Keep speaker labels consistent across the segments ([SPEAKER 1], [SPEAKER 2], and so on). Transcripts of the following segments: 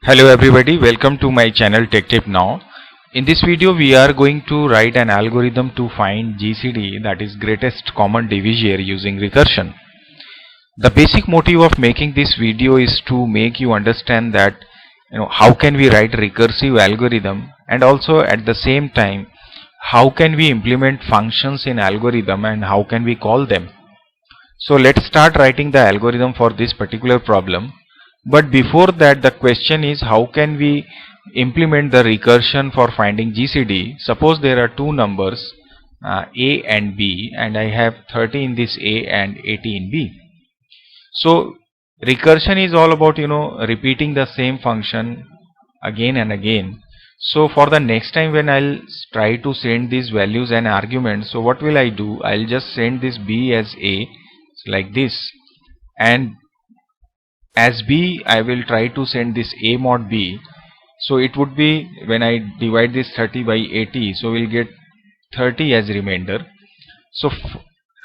[SPEAKER 1] Hello everybody, welcome to my channel Tech Tip Now. In this video we are going to write an algorithm to find GCD, that is greatest common divisor, using recursion. The basic motive of making this video is to make you understand that how can we write recursive algorithm, and also at the same time how can we implement functions in algorithm and how can we call them. So let's start writing the algorithm for this particular problem. But before that, the question is, how can we implement the recursion for finding GCD? Suppose there are two numbers A and B, and I have 30 in this A and 80 in B. So recursion is all about repeating the same function again and again. So for the next time when I'll try to send these values and arguments, so what will I do? I'll just send this B as A, like this, and as B I will try to send this A mod B. So it would be, when I divide this 30 by 80, so we'll get 30 as remainder. So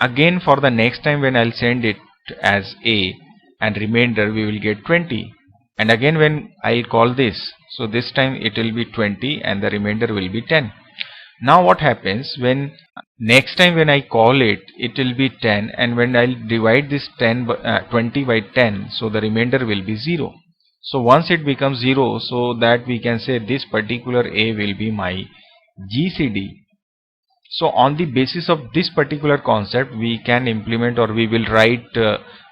[SPEAKER 1] again for the next time when I'll send it as A and remainder, we will get 20. And again when I'll call this, so this time it will be 20 and the remainder will be 10. Now what happens when next time when I call it, it will be 10, and when I'll divide this 20 by 10, so the remainder will be 0. So once it becomes 0, so that we can say this particular A will be my GCD. So on the basis of this particular concept, we can implement, or we will write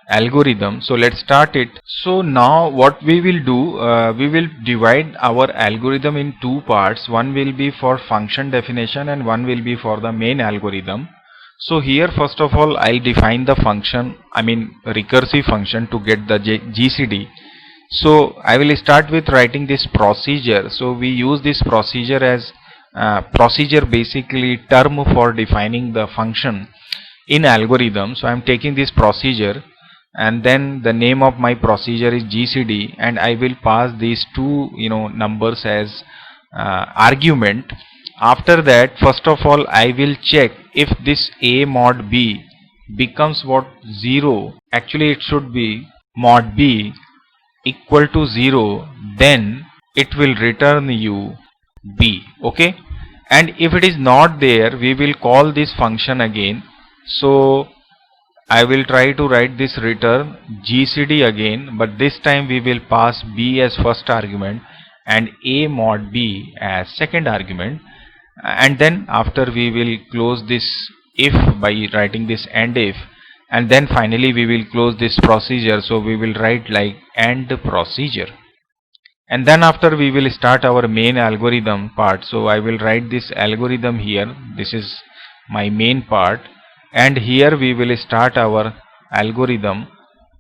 [SPEAKER 1] algorithm. So let's start it. So now what we will do, we will divide our algorithm in two parts. One will be for function definition and one will be for the main algorithm. So here first of all I'll define the function, recursive function, to get the GCD. So I will start with writing this procedure. So we use this procedure as procedure, basically term for defining the function in algorithm. So I'm taking this procedure, and then the name of my procedure is GCD, and I will pass these two numbers as argument. After that, first of all I will check if this A mod B becomes 0. Actually it should be mod B equal to 0, then it will return you B. Okay, and if it is not there, we will call this function again. So I will try to write this return GCD again, but this time we will pass B as first argument and A mod B as second argument, and then after we will close this if by writing this AND if, and then finally we will close this procedure. So we will write like AND procedure, and then after we will start our main algorithm part. So I will write this algorithm here. This is my main part, and here we will start our algorithm.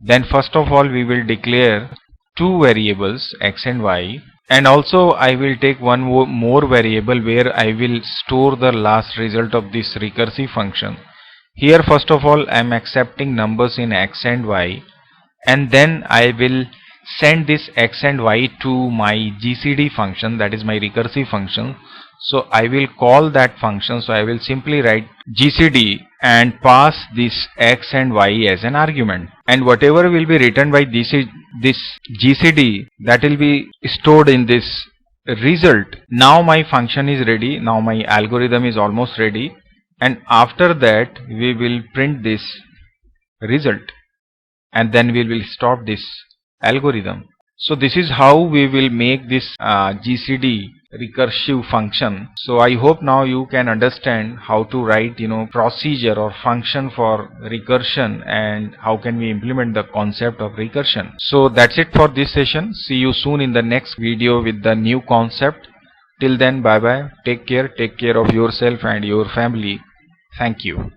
[SPEAKER 1] Then first of all we will declare two variables, x and y, and also I will take one more variable where I will store the last result of this recursive function. Here first of all I am accepting numbers in x and y, and then I will send this x and y to my GCD function, that is my recursive function. So I will call that function. So I will simply write GCD and pass this x and y as an argument, and whatever will be written by this GCD, that will be stored in this result. Now my function is ready. Now my algorithm is almost ready, and after that we will print this result, and then we will stop this algorithm. So this is how we will make this GCD recursive function. So I hope now you can understand how to write procedure or function for recursion, and how can we implement the concept of recursion. So that's it for this session. See you soon in the next video with the new concept. Till then, bye bye, take care of yourself and your family. Thank you.